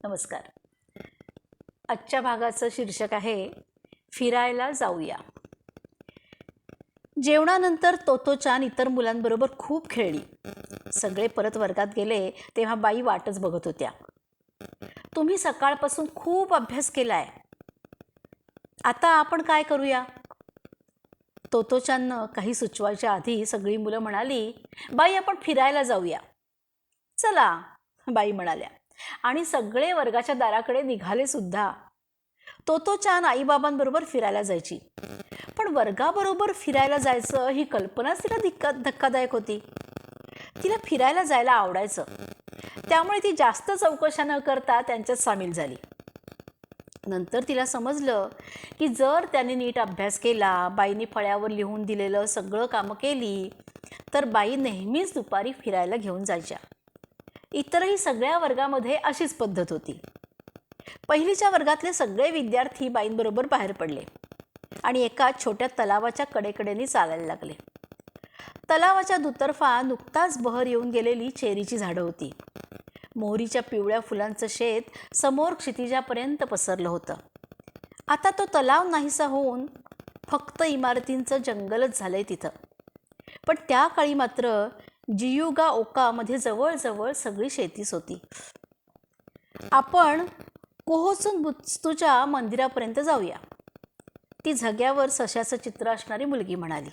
नमस्कार. आजच्या भागाचं शीर्षक आहे फिरायला जाऊया. जेवणानंतर तोतोचान इतर मुलांबरोबर खूप खेळली. सगळे परत वर्गात गेले तेव्हा बाई वाटच बघत होत्या. तुम्ही सकाळपासून खूप अभ्यास केलाय, आता आपण काय करूया? तोतोचाननं काही सुचवायच्या आधी सगळी मुलं म्हणाली, बाई आपण फिरायला जाऊया. चला, बाई म्हणाल्या आणि सगळे वर्गाच्या दाराकडे निघाले सुद्धा. तोतोचान आईबाबांबरोबर फिरायला जायची, पण वर्गाबरोबर फिरायला जायचं ही कल्पनाच तिला धक्कादायक होती. तिला फिरायला जायला आवडायचं, त्यामुळे ती जास्त चौकशा न करता त्यांच्यात सामील झाली. नंतर तिला समजलं की जर त्याने नीट अभ्यास केला, बाईंनी फळ्यावर लिहून दिलेलं सगळं कामं केली, तर बाई नेहमीच दुपारी फिरायला घेऊन जायच्या. इतरही सगळ्या वर्गामध्ये अशीच पद्धत होती. पहिलीच्या वर्गातले सगळे विद्यार्थी बाईंबरोबर बाहेर पडले आणि एका छोट्या तलावाच्या कडेकडेने चालायला लागले. तलावाच्या दुतर्फा नुकताच बहर येऊन गेलेली चेरीची झाडं होती. मोहरीच्या पिवळ्या फुलांचं शेत समोर क्षितिजापर्यंत पसरलं होतं. आता तो तलाव नाहीसा होऊन फक्त इमारतींचं जंगलच झालंय तिथं. पण त्या काळी मात्र जियुगा ओकामध्ये जवळजवळ सगळी शेतीच होती. आपण कोहोसुन बुत्सूच्या मंदिरापर्यंत जाऊया, ती झग्यावर सशाचं चित्र असणारी मुलगी म्हणाली.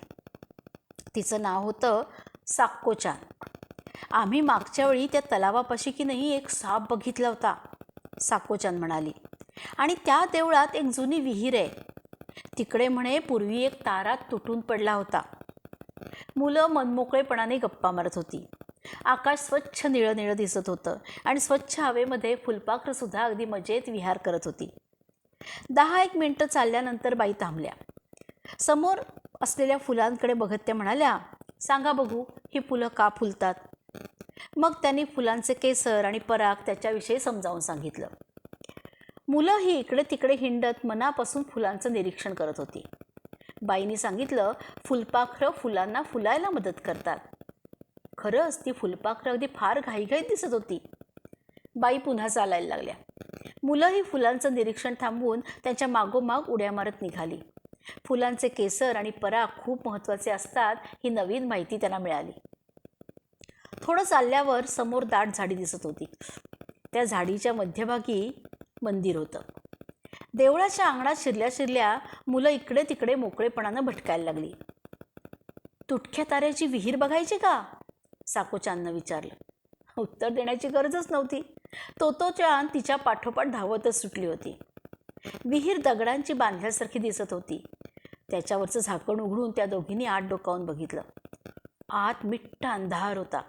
तिचं नाव होतं साक्कोचान. आम्ही मागच्या वेळी त्या तलावापाशी की नाही एक साप बघितला होता, साक्कोचान म्हणाली. आणि त्या देवळात एक जुनी विहीर आहे, तिकडे म्हणे पूर्वी एक तारा तुटून पडला होता. मुलं मनमोकळेपणाने गप्पा मारत होती. आकाश स्वच्छ निळं निळं दिसत होतं आणि स्वच्छ हवेमध्ये फुलपाखरं सुद्धा अगदी मजेत विहार करत होती. 10-1 मिनिटं चालल्यानंतर बाई थांबल्या. समोर असलेल्या फुलांकडे बघत त्या म्हणाल्या, सांगा बघू, ही फुलं का फुलतात? मग त्यांनी फुलांचे केसर आणि पराग त्याच्याविषयी समजावून सांगितलं. मुलं ही इकडे तिकडे हिंडत मनापासून फुलांचं निरीक्षण करत होती. बाईंनी सांगितलं, फुलपाखरं फुलांना फुलायला मदत करतात. खरंच ती फुलपाखरं अगदी फार घाईघाईत दिसत होती. बाई पुन्हा चालायला लागल्या. मुलं ही फुलांचं निरीक्षण थांबवून त्यांच्या मागोमाग उड्या मारत निघाली. फुलांचे केसर आणि पराग खूप महत्त्वाचे असतात ही नवीन माहिती त्यांना मिळाली. थोडं चालल्यावर समोर दाट झाडी दिसत होती. त्या झाडीच्या मध्यभागी मंदिर होतं. देवळाच्या अंगणात शिरल्या शिरल्या मुलं इकडे तिकडे मोकळेपणानं भटकायला लागली. तुटक्या ताऱ्याची विहीर बघायची का? साक्कोचाननं विचारलं. उत्तर देण्याची गरजच नव्हती. तोतोचान तिच्या पाठोपाठ धावतच सुटली होती. विहीर दगडांची बांधल्यासारखी दिसत होती. त्याच्यावरचं झाकण उघडून त्या दोघींनी आत डोकावून बघितलं. आत मिट्ट अंधार होता.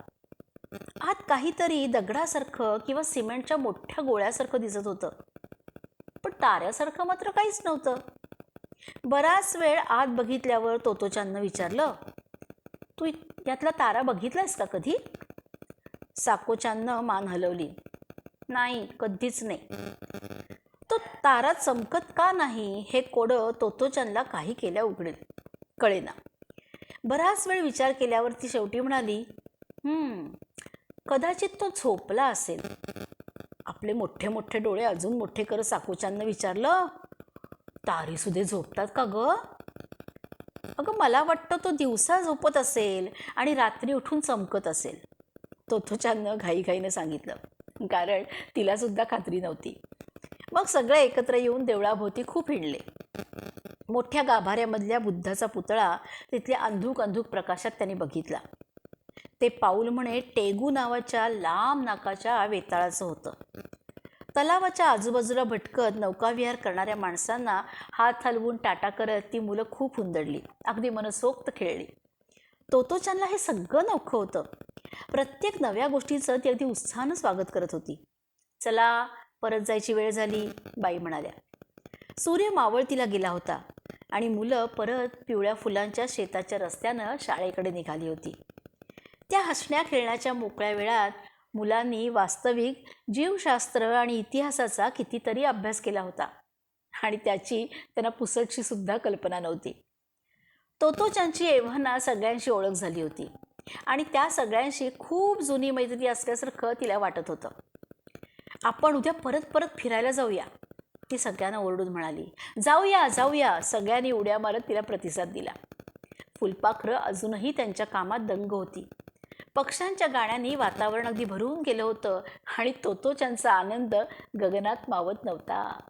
आत काहीतरी दगडासारखं किंवा सिमेंटच्या मोठ्या गोळ्यासारखं दिसत होतं, पण ताऱ्यासारखं मात्र काहीच नव्हतं. बराच वेळ आत बघितल्यावर तोतोचाननं विचारलं, तू यातला तारा बघितलायस का कधी? साक्कोचाननं मान हलवली. नाही, कधीच नाही. तो तारा चमकत का नाही हे कोडं तोतोचानला काही केल्या कळेना. बराच वेळ विचार केल्यावर ती शेवटी म्हणाली, कदाचित तो झोपला असेल. आपले मोठे मोठे डोळे अजून मोठे करत साक्कोचाननं विचारलं, तारेसुद्धा झोपतात का ग? अगं मला वाटतं तो दिवसा झोपत असेल आणि रात्री उठून चमकत असेल, तोतोचाननं घाईघाईनं सांगितलं, कारण तिला सुद्धा खात्री नव्हती. मग सगळे एकत्र येऊन देवळाभोवती खूप हिंडले. मोठ्या गाभाऱ्यामधल्या बुद्धाचा पुतळा तिथल्या अंधुक अंधुक प्रकाशात त्यांनी बघितला. ते पाऊल म्हणे टेगू नावाच्या लांब नाकाच्या वेताळाचं होतं. तलावाच्या आजूबाजूला भटकत नौकाविहार करणाऱ्या माणसांना हात हलवून टाटा करत ती मुलं खूप हुंदडली, अगदी मनसोक्त खेळली. तोतोचानला हे सगळं नवखं होतं. प्रत्येक नव्या गोष्टीचं ती अगदी उत्साहानं स्वागत करत होती. चला, परत जायची वेळ झाली, बाई म्हणाल्या. सूर्य मावळतीला गेला होता आणि मुलं परत पिवळ्या फुलांच्या शेताच्या रस्त्यानं शाळेकडे निघाली होती. त्या हसण्या खेळण्याच्या मोकळ्या वेळात मुलांनी वास्तविक जीवशास्त्र आणि इतिहासाचा कितीतरी अभ्यास केला होता आणि त्याची त्यांना पुसटशी सुद्धा कल्पना नव्हती. तोतोचानची एव्हाना सगळ्यांशी ओळख झाली होती आणि त्या सगळ्यांशी खूप जुनी मैत्री असल्यासारखं तिला वाटत होतं. आपण उद्या परत परत फिरायला जाऊया, ती सगळ्यांना ओरडून म्हणाली. जाऊया जाऊया, सगळ्यांनी उड्या मारत तिला प्रतिसाद दिला. फुलपाखरं अजूनही त्यांच्या कामात दंग होती. पक्ष्यांच्या गाण्याने वातावरण अगदी भरून गेलं होतं आणि तोतोच्यांचा आनंद गगनात मावत नव्हता.